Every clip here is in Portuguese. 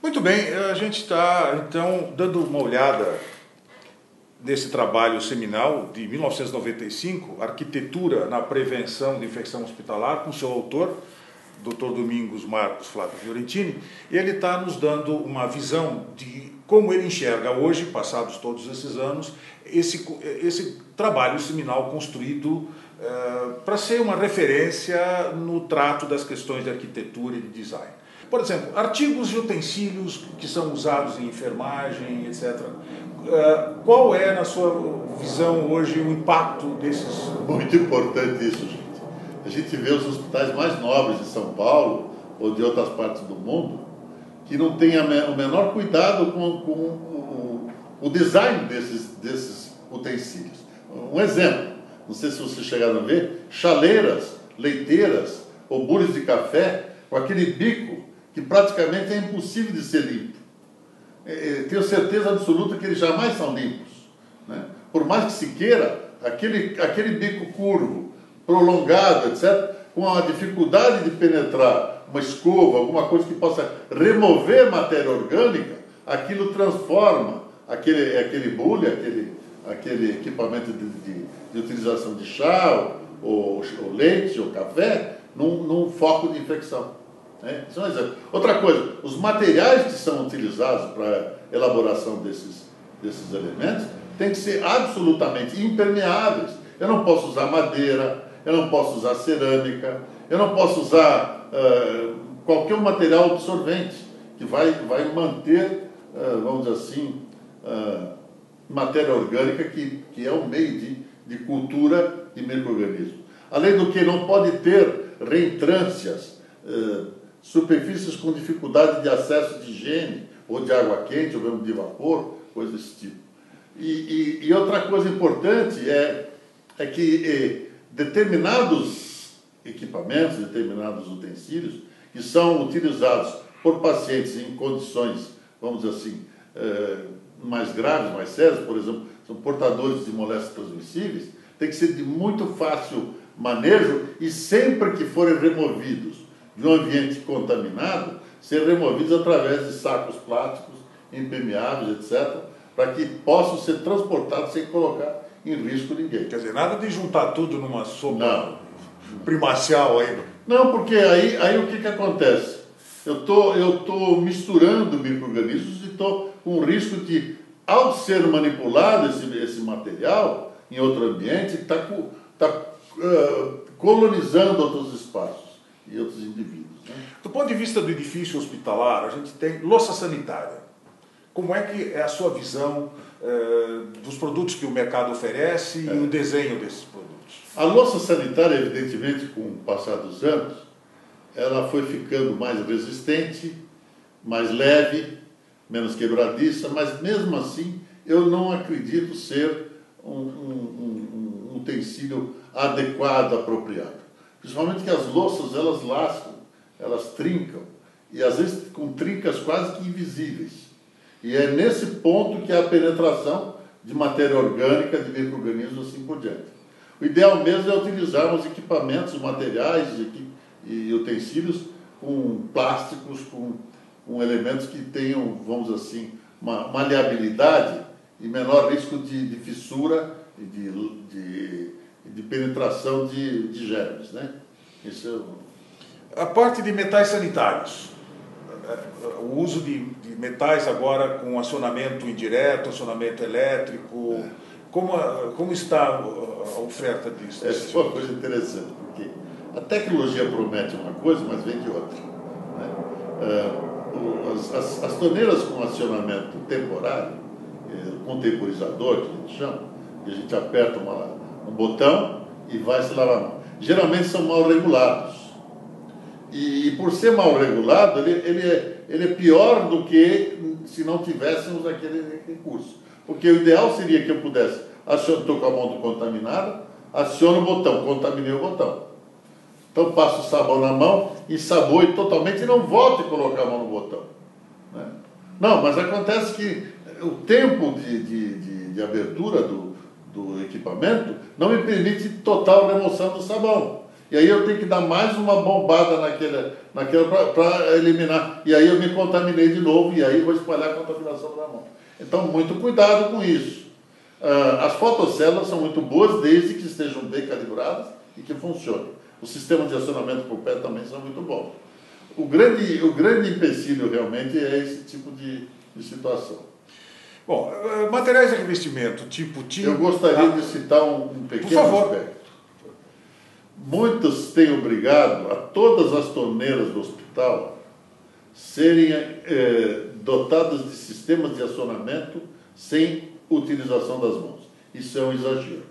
Muito bem, a gente está, então, dando uma olhada nesse trabalho seminal de 1995, Arquitetura na Prevenção de Infecção Hospitalar, com seu autor, Dr. Domingos Marcos Flávio Fiorentini, e ele está nos dando uma visão de como ele enxerga hoje, passados todos esses anos, esse trabalho seminal construído para ser uma referência no trato das questões de arquitetura e de design. Por exemplo, artigos e utensílios que são usados em enfermagem, etc. Qual é, na sua visão hoje, o impacto desses... Muito importante isso, gente. A gente vê os hospitais mais nobres de São Paulo ou de outras partes do mundo que não têm o menor cuidado com o design desses utensílios. Um exemplo, não sei se vocês chegaram a ver, chaleiras, leiteiras ou bules de café com aquele bico que praticamente é impossível de ser limpo. Tenho certeza absoluta que eles jamais são limpos, né? Por mais que se queira, aquele bico curvo, prolongado, etc., com a dificuldade de penetrar uma escova, alguma coisa que possa remover matéria orgânica, aquilo transforma aquele bule, aquele equipamento de utilização de chá, ou leite, ou café, num foco de infecção. Isso é um exemplo. Outra coisa, os materiais que são utilizados para a elaboração desses elementos têm que ser absolutamente impermeáveis. Eu não posso usar madeira, eu não posso usar cerâmica, eu não posso usar qualquer material absorvente que vai manter, vamos dizer assim, matéria orgânica que é um meio de cultura de micro-organismos. Além do que, não pode ter reentrâncias, superfícies com dificuldade de acesso de higiene, ou de água quente, ou mesmo de vapor, coisa desse tipo. E outra coisa importante é que determinados equipamentos, determinados utensílios, que são utilizados por pacientes em condições, vamos dizer assim, mais graves, mais sérias, por exemplo, são portadores de moléstias transmissíveis, tem que ser de muito fácil manejo e sempre que forem removidos de um ambiente contaminado, ser removidos através de sacos plásticos, impermeáveis, etc., para que possam ser transportados sem colocar em risco ninguém. Quer dizer, nada de juntar tudo numa sopa primacial aí. Não, porque aí o que acontece? Eu tô misturando micro-organismos e estou com o risco de, ao ser manipulado esse material em outro ambiente, está colonizando outros espaços e outros indivíduos. Né? Do ponto de vista do edifício hospitalar, a gente tem louça sanitária. Como é que é a sua visão dos produtos que o mercado oferece e o desenho desses produtos? A louça sanitária, evidentemente, com o passar dos anos, ela foi ficando mais resistente, mais leve, menos quebradiça, mas mesmo assim eu não acredito ser um utensílio adequado, apropriado. Principalmente que as louças, elas lascam, elas trincam, e às vezes com trincas quase que invisíveis. E é nesse ponto que há a penetração de matéria orgânica, de micro-organismos, assim por diante. O ideal mesmo é utilizarmos equipamentos, materiais e utensílios com plásticos, com elementos que tenham, vamos dizer assim, uma maleabilidade e menor risco de fissura e de penetração de germes, né? Isso A parte de metais sanitários. O uso de metais agora com acionamento indireto, acionamento elétrico. Como está a oferta disso? Essa é uma coisa interessante, porque a tecnologia promete uma coisa, mas vem de outra. Né? As torneiras com acionamento temporário, contemporizador, que a gente chama, que a gente aperta um botão e vai se lavar a mão. Geralmente são mal regulados. E por ser mal regulado, ele é pior do que se não tivéssemos aquele recurso. Porque o ideal seria que eu pudesse, estou com a mão contaminada, aciono o botão, contaminei o botão. Então passo o sabão na mão, ensaboe totalmente e não volto a colocar a mão no botão. Né? Não, mas acontece que o tempo de abertura do equipamento não me permite total remoção do sabão. E aí eu tenho que dar mais uma bombada naquela para eliminar. E aí eu me contaminei de novo e aí vou espalhar a contaminação para a mão. Então, muito cuidado com isso. As fotocélulas são muito boas desde que estejam bem calibradas e que funcionem. Os sistemas de acionamento por pé também são muito bons. O grande empecilho realmente é esse tipo de situação. Bom, materiais de revestimento, tipo tinta... Eu gostaria de citar um pequeno aspecto. Muitos têm obrigado a todas as torneiras do hospital serem dotadas de sistemas de acionamento sem utilização das mãos. Isso é um exagero.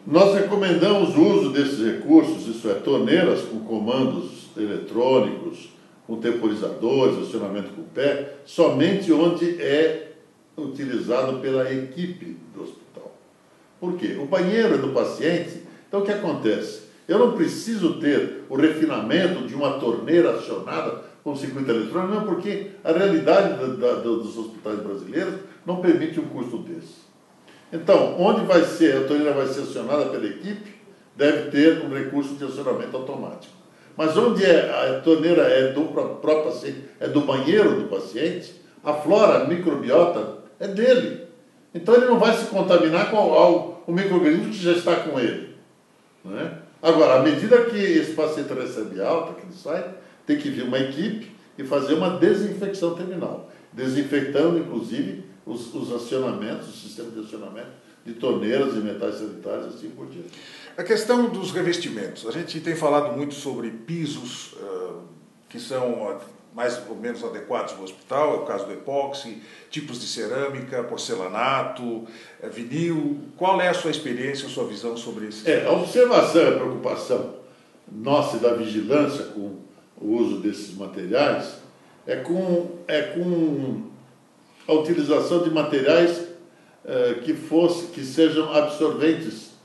Nós recomendamos o uso desses recursos, isso é, torneiras com comandos eletrônicos, com temporizadores, acionamento com o pé, somente onde é utilizado pela equipe do hospital. Por quê? O banheiro é do paciente. Então, o que acontece? Eu não preciso ter o refinamento de uma torneira acionada com circuito eletrônico, não, porque a realidade dos hospitais brasileiros não permite um custo desse. Então, onde a torneira vai ser acionada pela equipe, deve ter um recurso de acionamento automático. Mas onde a torneira é do próprio paciente, é do banheiro do paciente, a flora, a microbiota é dele. Então, ele não vai se contaminar com o microorganismo que já está com ele. Né? Agora, à medida que esse paciente recebe alta, que ele sai, tem que vir uma equipe e fazer uma desinfecção terminal, desinfetando, inclusive, os acionamentos, o sistema de acionamento de torneiras e metais sanitários, assim por diante. A questão dos revestimentos. A gente tem falado muito sobre pisos que são mais ou menos adequados para o hospital, é o caso do epóxi, tipos de cerâmica, porcelanato, vinil. Qual é a sua experiência, a sua visão sobre isso? A observação e a preocupação nossa e da vigilância com o uso desses materiais é com a utilização de materiais que sejam absorventes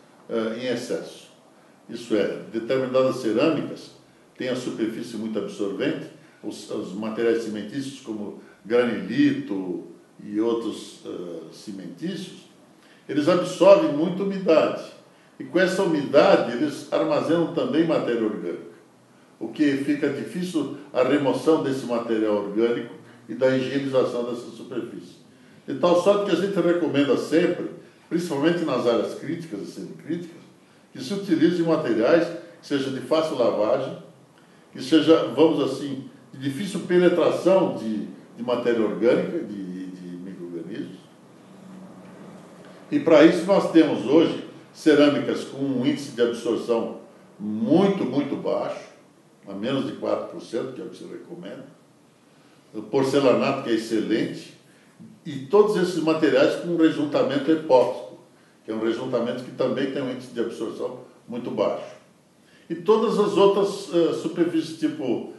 em excesso. Isso é, determinadas cerâmicas têm a superfície muito absorvente, os materiais cimentícios como granilito e outros cimentícios, eles absorvem muita umidade. E com essa umidade eles armazenam também matéria orgânica, o que fica difícil a remoção desse material orgânico e da higienização dessa superfície. De tal sorte que a gente recomenda sempre, principalmente nas áreas críticas e semicríticas, que se utilizem materiais que sejam de fácil lavagem, que seja, vamos assim, de difícil penetração de matéria orgânica, de micro-organismos. E para isso nós temos hoje cerâmicas com um índice de absorção muito, muito baixo, a menos de 4%, que é o que se recomenda. O porcelanato, que é excelente, e todos esses materiais com um rejuntamento epóxico, que é um rejuntamento que também tem um índice de absorção muito baixo. E todas as outras superfícies, tipo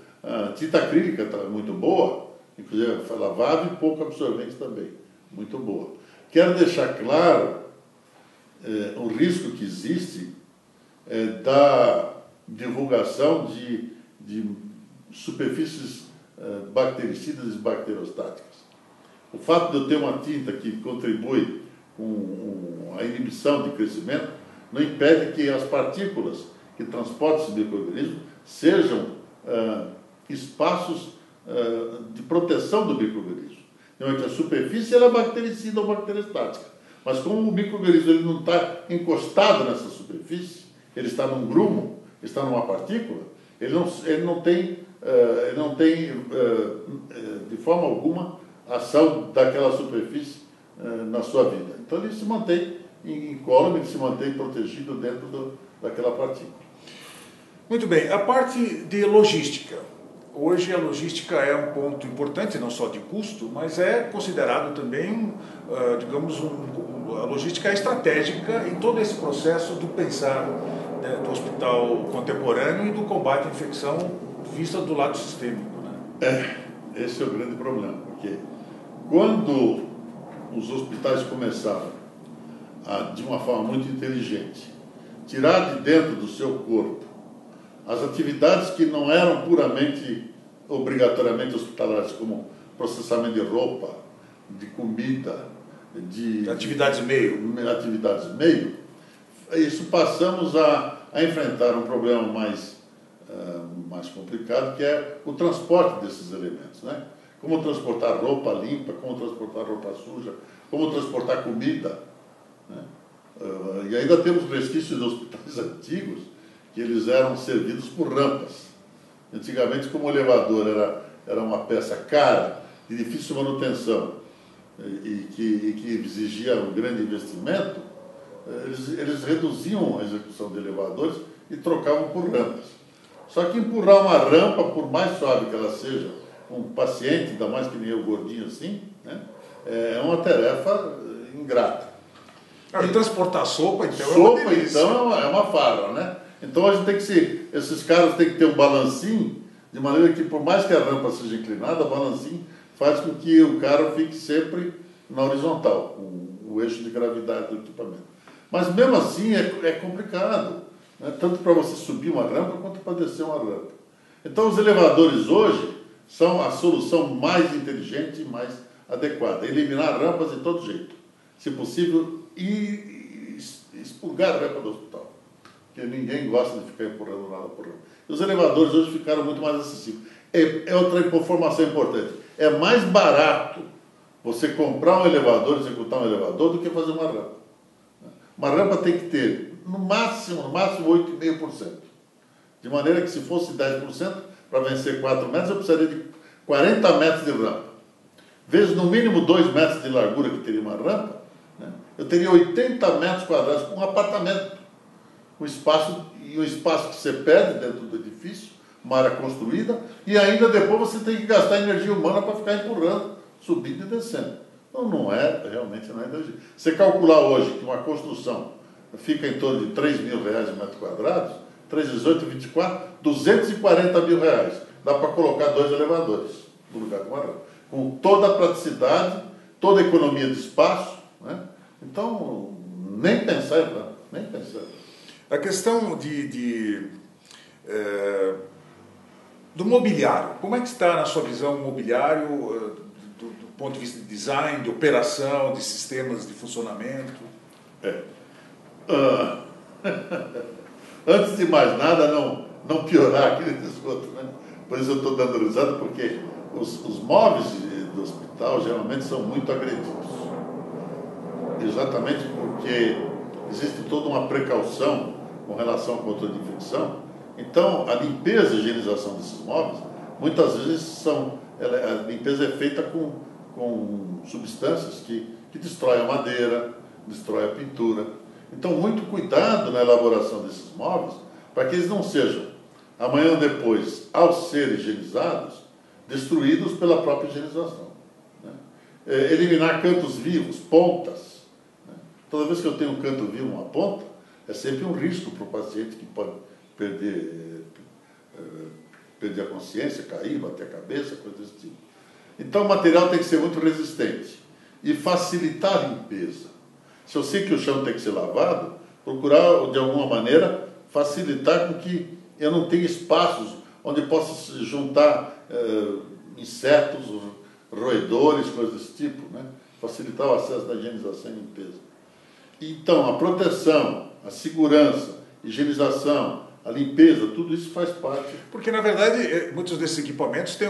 tinta acrílica, tá muito boa, inclusive é lavável e pouco absorvente também, muito boa. Quero deixar claro o risco que existe da divulgação de superfícies bactericidas e bacterostáticas. O fato de eu ter uma tinta que contribui com a inibição de crescimento não impede que as partículas que transportam esses micro-organismos sejam espaços de proteção do micro-organismo. Então, a superfície ela é bactericida ou bacteriostática, mas como o micro-organismo ele não está encostado nessa superfície, ele está num grumo, está numa partícula, ele não tem de forma alguma ação daquela superfície na sua vida. Então ele se mantém incólume, ele se mantém protegido dentro daquela partícula. Muito bem, a parte de logística. Hoje a logística é um ponto importante, não só de custo, mas é considerado também, digamos, a logística é estratégica em todo esse processo do pensar do hospital contemporâneo e do combate à infecção vista do lado sistêmico. Né? Esse é o grande problema, porque quando os hospitais começaram a, de uma forma muito inteligente, tirar de dentro do seu corpo as atividades que não eram puramente, obrigatoriamente hospitalares, como processamento de roupa, de comida, de atividades meio, isso passamos a a enfrentar um problema mais complicado, que é o transporte desses elementos, né? Como transportar roupa limpa, como transportar roupa suja, como transportar comida, né? E ainda temos resquícios de hospitais antigos que eles eram servidos por rampas. Antigamente, como o elevador era uma peça cara, de difícil manutenção e que exigia um grande investimento, eles reduziam a execução de elevadores e trocavam por rampas. Só que empurrar uma rampa, por mais suave que ela seja, um paciente, ainda mais que nem eu gordinho assim, né, é uma tarefa ingrata. E transportar sopa, então, sopa, então, é uma farra, né? Então a gente tem que esses caras têm que ter um balancinho, de maneira que, por mais que a rampa seja inclinada, o balancinho faz com que o cara fique sempre na horizontal, com o eixo de gravidade do equipamento. Mas mesmo assim é complicado, né? Tanto para você subir uma rampa quanto para descer uma rampa. Então os elevadores hoje são a solução mais inteligente e mais adequada. Eliminar rampas de todo jeito. Se possível, expurgar a rampa do hospital. Porque ninguém gosta de ficar empurrando nada por rampa. E os elevadores hoje ficaram muito mais acessíveis. É outra informação importante. É mais barato você comprar um elevador, executar um elevador, do que fazer uma rampa. Uma rampa tem que ter, no máximo 8,5%. De maneira que, se fosse 10%, para vencer 4 metros, eu precisaria de 40 metros de rampa. Vezes no mínimo 2 metros de largura que teria uma rampa, né? Eu teria 80 metros quadrados com um apartamento. O espaço que você perde dentro do edifício, uma área construída, e ainda depois você tem que gastar energia humana para ficar empurrando, subindo e descendo. Então não é energia. Você calcular hoje que uma construção fica em torno de R$3.000 em metros quadrados, 3, 18, 24, R$240.000. Dá para colocar 2 elevadores no lugar de uma rampa. Com toda a praticidade, toda a economia de espaço, né? Então, nem pensar em rampa, nem pensar. A questão do mobiliário, como é que está na sua visão o mobiliário do ponto de vista de design, de operação, de sistemas de funcionamento? Antes de mais nada, não piorar aquele desgosto, né? Por isso eu estou dando risada, porque os móveis do hospital geralmente são muito agredidos. Exatamente porque existe toda uma precaução com relação ao controle de infecção. Então, a limpeza e higienização desses móveis, muitas vezes a limpeza é feita com substâncias que destroem a madeira, destroem a pintura. Então, muito cuidado na elaboração desses móveis, para que eles não sejam, amanhã ou depois, ao serem higienizados, destruídos pela própria higienização, né? Eliminar cantos vivos, pontas, né? Toda vez que eu tenho um canto vivo, uma ponta, é sempre um risco para o paciente que pode perder a consciência, cair, bater a cabeça, coisa desse tipo. Então o material tem que ser muito resistente e facilitar a limpeza. Se eu sei que o chão tem que ser lavado, procurar de alguma maneira facilitar com que eu não tenha espaços onde possa se juntar insetos, roedores, coisas desse tipo, né? Facilitar o acesso da higienização e limpeza. Então, a proteção, a segurança, a higienização, a limpeza, tudo isso faz parte. Porque, na verdade, muitos desses equipamentos têm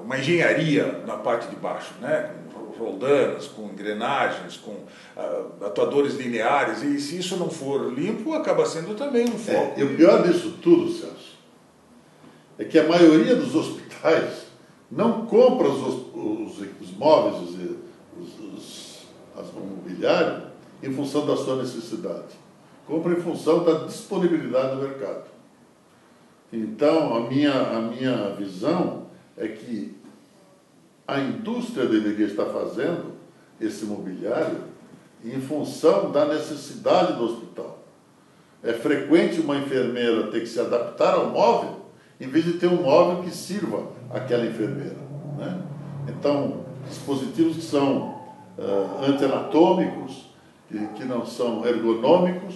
uma engenharia na parte de baixo, né? Com roldanas, com engrenagens, com atuadores lineares, e se isso não for limpo, acaba sendo também um foco. E o pior disso tudo, Celso, é que a maioria dos hospitais não compra os móveis, o mobiliário, em função da sua necessidade. Compra em função da disponibilidade do mercado. Então, a minha visão é que a indústria deveria estar fazendo esse mobiliário em função da necessidade do hospital. É frequente uma enfermeira ter que se adaptar ao móvel, em vez de ter um móvel que sirva àquela enfermeira, né? Então, dispositivos que são anti-anatômicos, que não são ergonômicos.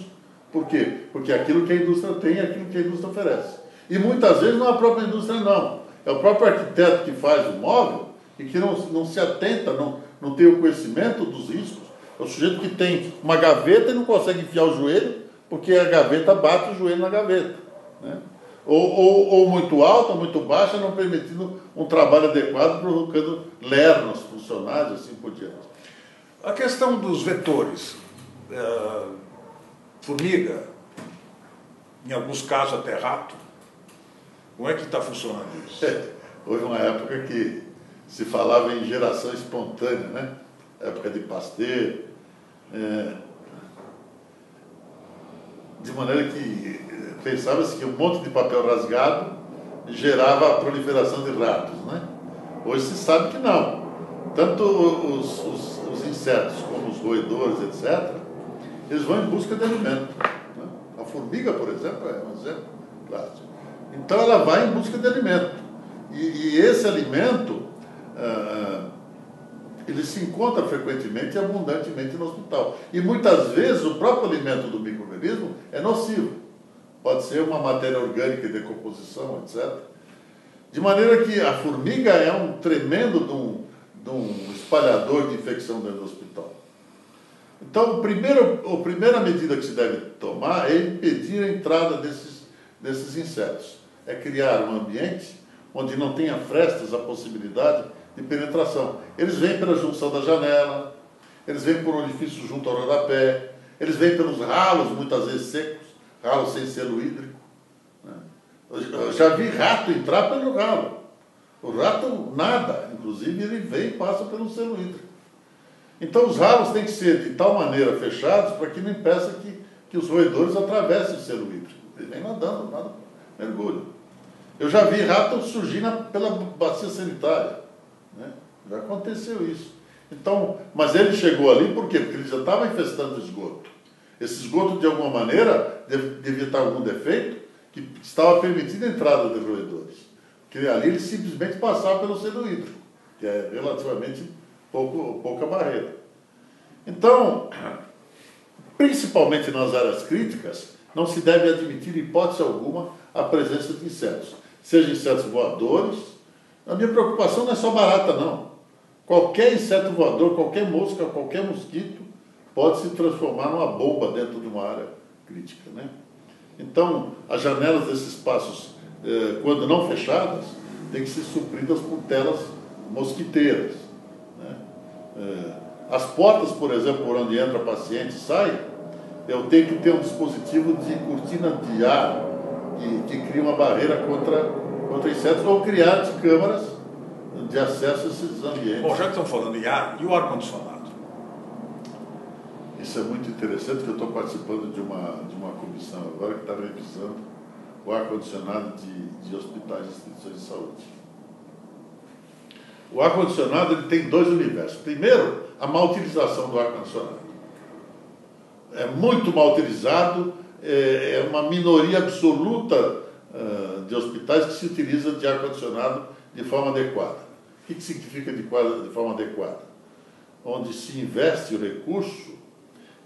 Por quê? Porque aquilo que a indústria tem é aquilo que a indústria oferece. E muitas vezes não é a própria indústria, não. É o próprio arquiteto que faz o móvel e que não se atenta, não tem o conhecimento dos riscos. É o sujeito que tem uma gaveta e não consegue enfiar o joelho porque a gaveta bate o joelho na gaveta, né? Ou muito alta, ou muito baixa, não permitindo um trabalho adequado, provocando ler nos funcionários, assim por diante. A questão dos vetores, formiga, em alguns casos até rato, como é que está funcionando isso? Houve uma época que se falava em geração espontânea, né? Época de Pasteur, de maneira que pensava-se que um monte de papel rasgado gerava a proliferação de ratos, né? Hoje se sabe que não. Tanto os insetos como os roedores, etc., eles vão em busca de alimento, né? A formiga, por exemplo, é um exemplo clássico. Então ela vai em busca de alimento. E esse alimento, ele se encontra frequentemente e abundantemente no hospital. E muitas vezes o próprio alimento do micro-organismo é nocivo. Pode ser uma matéria orgânica em decomposição, etc. De maneira que a formiga é um tremendo de um espalhador de infecção dentro do hospital. Então, a primeira medida que se deve tomar é impedir a entrada desses insetos. É criar um ambiente onde não tenha frestas a possibilidade de penetração. Eles vêm pela junção da janela, eles vêm por orifício junto ao rodapé, eles vêm pelos ralos, muitas vezes secos, ralos sem selo hídrico, né? Eu já vi rato entrar pelo ralo. O rato nada, inclusive ele vem e passa pelo selo hídrico. Então os ralos têm que ser de tal maneira fechados para que não impeça que os roedores atravessem o selo hídrico. Ele vem nadando, nada, mergulho. Eu já vi rato surgir pela bacia sanitária, né? Já aconteceu isso. Então, mas ele chegou ali por quê? Porque ele já estava infestando o esgoto. Esse esgoto, de alguma maneira, devia estar algum defeito que estava permitindo a entrada de roedores. Porque ali ele simplesmente passava pelo selo hídrico, que é relativamente pouca barreira. Então, principalmente nas áreas críticas, não se deve admitir, em hipótese alguma, a presença de insetos. Seja insetos voadores. A minha preocupação não é só barata, não. Qualquer inseto voador, qualquer mosca, qualquer mosquito pode se transformar numa bomba dentro de uma área crítica, né? Então, as janelas desses espaços, quando não fechadas, têm que ser supridas por telas mosquiteiras, né? As portas, por exemplo, por onde entra paciente e sai, eu tenho que ter um dispositivo de cortina de ar que cria uma barreira contra insetos, ou criar câmaras de acesso a esses ambientes. Bom, já que estamos falando em ar, e o ar-condicionado? Isso é muito interessante, que eu estou participando de uma comissão agora que está revisando o ar-condicionado de hospitais e instituições de saúde. O ar-condicionado ele tem dois universos. Primeiro, a má utilização do ar-condicionado. É muito mal utilizado, é uma minoria absoluta de hospitais que se utiliza de ar-condicionado de forma adequada. O que significa de forma adequada? Onde se investe o recurso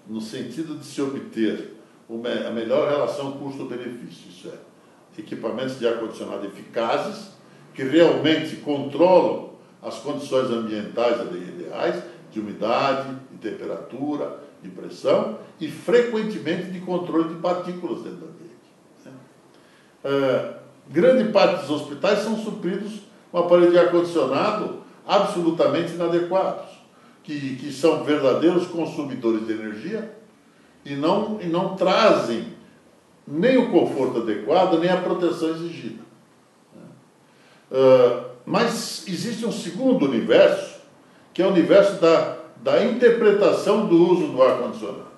no sentido de se obter a melhor relação custo-benefício, isso é, equipamentos de ar-condicionado eficazes, que realmente controlam as condições ambientais ideais, de umidade, de temperatura, de pressão, e frequentemente de controle de partículas dentro do ambiente. Grande parte dos hospitais são supridos com aparelhos de ar-condicionado absolutamente inadequados, que são verdadeiros consumidores de energia e não trazem nem o conforto adequado, nem a proteção exigida. Mas existe um segundo universo, que é o universo da interpretação do uso do ar-condicionado.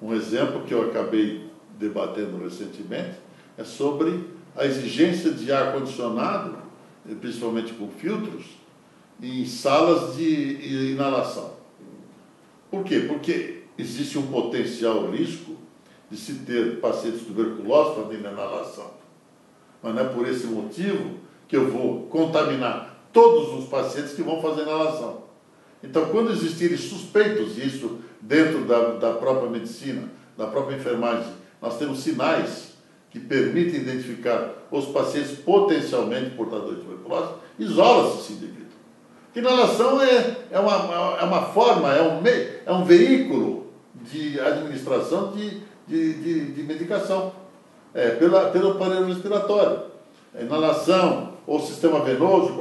Um exemplo que eu acabei debatendo recentemente é sobre a exigência de ar-condicionado, principalmente com filtros, em salas de inalação. Por quê? Porque existe um potencial risco de se ter pacientes tuberculosos fazendo inalação. Mas não é por esse motivo que eu vou contaminar todos os pacientes que vão fazer inalação. Então, quando existirem suspeitos, e isso dentro da própria medicina, da própria enfermagem, nós temos sinais que permitem identificar os pacientes potencialmente portadores de tuberculose, isola-se esse indivíduo. Inalação é uma forma, é um veículo de administração de medicação, pelo aparelho respiratório. A inalação, ou sistema venoso,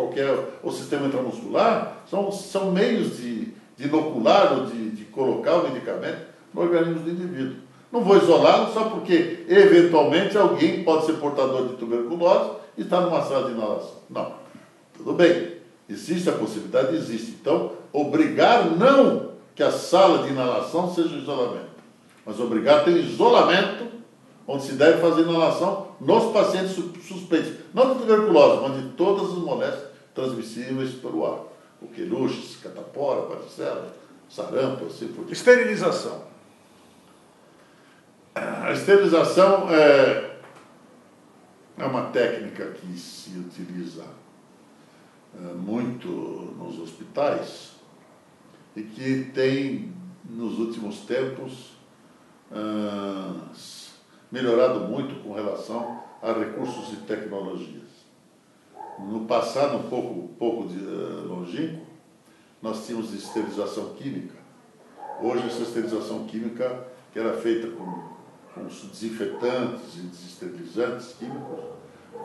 ou sistema intramuscular, são meios de inocular ou de colocar o medicamento no organismo do indivíduo. Não vou isolá-lo só porque, eventualmente, alguém pode ser portador de tuberculose e está numa sala de inalação. Não. Tudo bem. Existe a possibilidade? Existe. Então, obrigar não que a sala de inalação seja isolamento, mas obrigar a ter isolamento onde se deve fazer inalação nos pacientes suspeitos. Não de tuberculose, mas de todas as moléstias transmissíveis pelo ar. O querushes, catapora, varicela, sarampo, assim por diante. Esterilização. A esterilização é uma técnica que se utiliza muito nos hospitais e que tem, nos últimos tempos, melhorado muito com relação a recursos e tecnologias. No passado, um pouco longínquo, nós tínhamos esterilização química. Hoje, essa esterilização química, que era feita com desinfetantes e desesterilizantes químicos,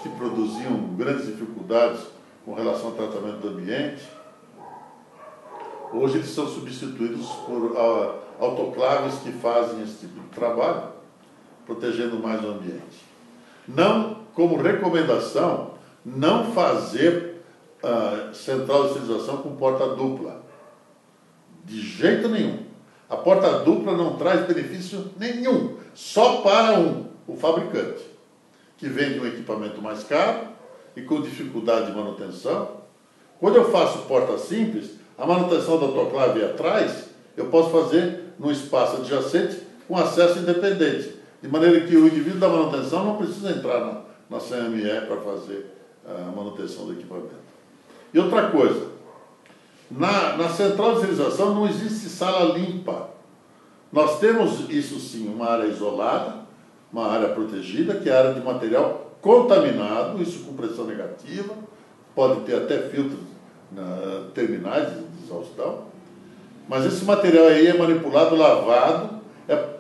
que produziam grandes dificuldades com relação ao tratamento do ambiente, hoje eles são substituídos por autoclaves que fazem esse tipo de trabalho, protegendo mais o ambiente. Não, como recomendação, não fazer central de esterilização com porta dupla. De jeito nenhum. A porta dupla não traz benefício nenhum, só para o fabricante, que vende um equipamento mais caro e com dificuldade de manutenção. Quando eu faço porta simples, a manutenção da autoclave atrás, eu posso fazer num espaço adjacente com acesso independente, de maneira que o indivíduo da manutenção não precisa entrar na CME para fazer a manutenção do equipamento. E outra coisa, na central de esterilização não existe sala limpa. Nós temos, isso sim, uma área isolada, uma área protegida, que é a área de material contaminado, isso com pressão negativa, pode ter até filtros terminais de exaustão, mas esse material aí é manipulado, lavado,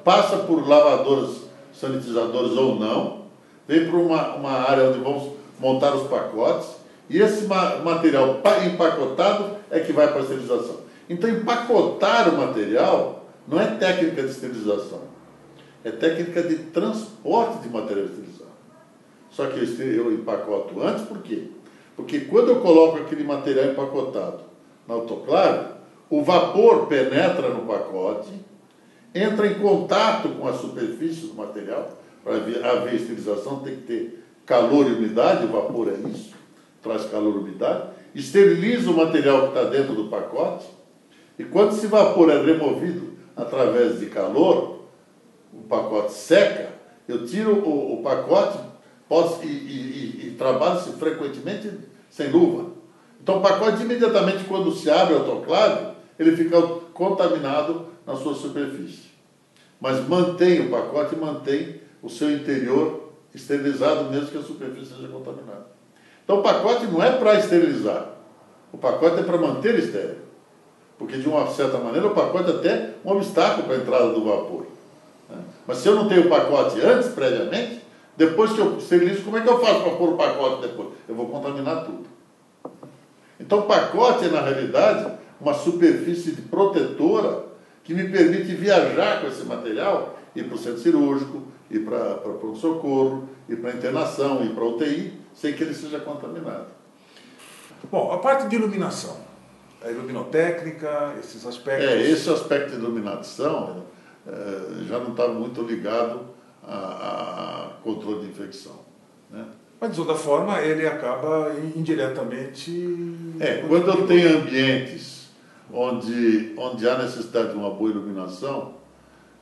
passa por lavadoras sanitizadores ou não, vem para uma área onde vamos montar os pacotes, e esse material empacotado é que vai para a esterilização. Então, empacotar o material não é técnica de esterilização, é técnica de transporte de material esterilizado. Só que eu empacoto antes, por quê? Porque quando eu coloco aquele material empacotado na autoclave, o vapor penetra no pacote, entra em contato com a superfície do material. Para haver esterilização tem que ter calor e umidade, o vapor é isso, traz calor e umidade, esteriliza o material que está dentro do pacote, e quando esse vapor é removido através de calor, o pacote seca, eu tiro o pacote e trabalho-se frequentemente sem luva. Então o pacote imediatamente, quando se abre a autoclave, ele fica contaminado na sua superfície. Mas mantém o pacote, mantém o seu interior esterilizado, mesmo que a superfície seja contaminada. Então o pacote não é para esterilizar, o pacote é para manter estéril. Porque de uma certa maneira o pacote é até um obstáculo para a entrada do vapor. Mas se eu não tenho o pacote antes, previamente, depois que eu esterilizo, como é que eu faço para pôr o pacote depois? Eu vou contaminar tudo. Então o pacote é, na realidade, uma superfície protetora que me permite viajar com esse material, ir para o centro cirúrgico, ir para o pronto-socorro, ir para a internação, ir para a UTI, sem que ele seja contaminado. Bom, a parte de iluminação, a iluminotécnica, esses aspectos... Esse aspecto de iluminação já não está muito ligado a controle de infecção, né? Mas, de toda forma, ele acaba indiretamente... Quando eu tenho ambientes onde há necessidade de uma boa iluminação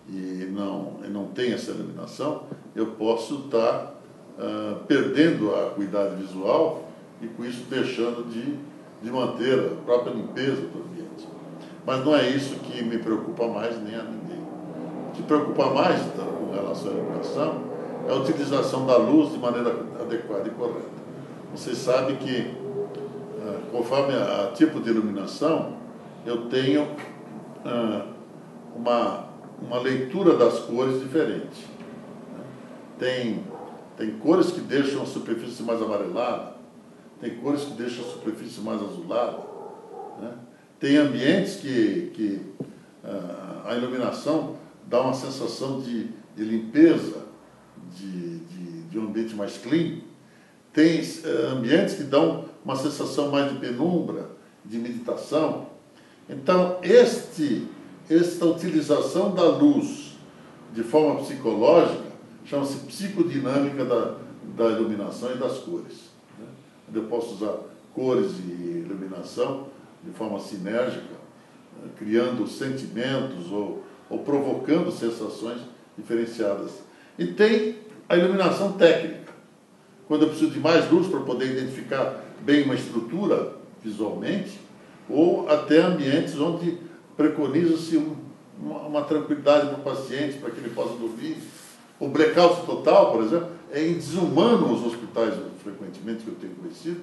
e não tem essa iluminação, eu posso estar perdendo a acuidade visual e, com isso, deixando de manter a própria limpeza do ambiente. Mas não é isso que me preocupa mais, nem a ninguém. O que preocupa mais com relação à iluminação é a utilização da luz de maneira adequada e correta. Você sabe que, conforme o tipo de iluminação, eu tenho uma leitura das cores diferente. Tem cores que deixam a superfície mais amarelada, tem cores que deixam a superfície mais azulada, né? Tem ambientes que a iluminação dá uma sensação de limpeza, de um ambiente mais clean. Tem ambientes que dão uma sensação mais de penumbra, de meditação. Então, esta utilização da luz de forma psicológica chama-se psicodinâmica da iluminação e das cores, né? Eu posso usar cores e iluminação de forma sinérgica, criando sentimentos ou provocando sensações diferenciadas. E tem a iluminação técnica, quando eu preciso de mais luz para poder identificar bem uma estrutura visualmente, ou até ambientes onde preconiza-se uma tranquilidade para o paciente, para que ele possa dormir. O blackout total, por exemplo, é desumano nos hospitais, frequentemente, que eu tenho conhecido,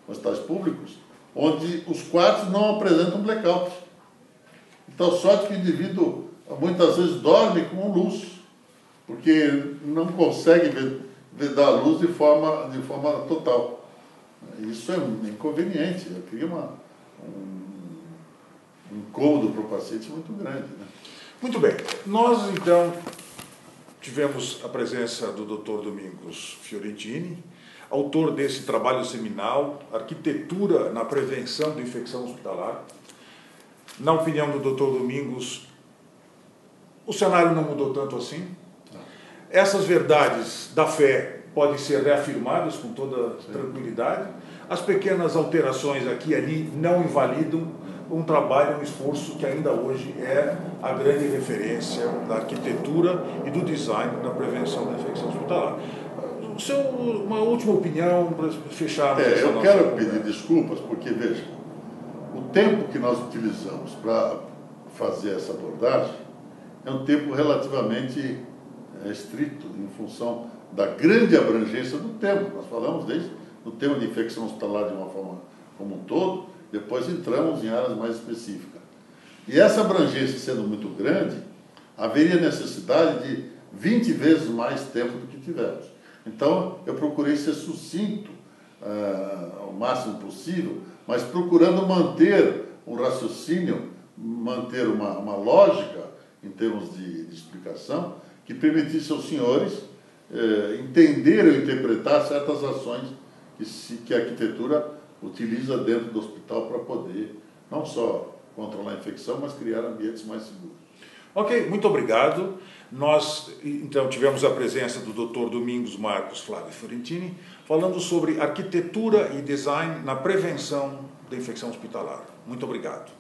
hospitais públicos, onde os quartos não apresentam blackout. Então, sorte que o indivíduo muitas vezes dorme com luz, porque não consegue vedar a luz de forma total. Isso é inconveniente, cria um incômodo para o paciente muito grande, né? Muito bem. Nós, então, tivemos a presença do Dr. Domingos Fiorentini, autor desse trabalho seminal, Arquitetura na Prevenção da Infecção Hospitalar. Na opinião do Dr. Domingos, o cenário não mudou tanto assim. Essas verdades da fé podem ser reafirmadas com toda tranquilidade. As pequenas alterações aqui e ali não invalidam um trabalho, um esforço que ainda hoje é a grande referência da arquitetura e do design na prevenção da infecção hospitalar. Uma última opinião para fechar. Eu quero pedir desculpas, porque, veja, o tempo que nós utilizamos para fazer essa abordagem é um tempo relativamente estrito, em função da grande abrangência do tema. Nós falamos desde o tema de infecção hospitalar de uma forma como um todo, depois entramos em áreas mais específicas. E essa abrangência sendo muito grande, haveria necessidade de 20 vezes mais tempo do que tivemos. Então, eu procurei ser sucinto ao máximo possível, mas procurando manter um raciocínio, manter uma lógica em termos de explicação, que permitisse aos senhores entender ou interpretar certas ações que a arquitetura utiliza dentro do hospital para poder não só controlar a infecção, mas criar ambientes mais seguros. Ok, muito obrigado. Nós, então, tivemos a presença do Dr. Domingos Marcos Flávio Fiorentini, falando sobre arquitetura e design na prevenção da infecção hospitalar. Muito obrigado.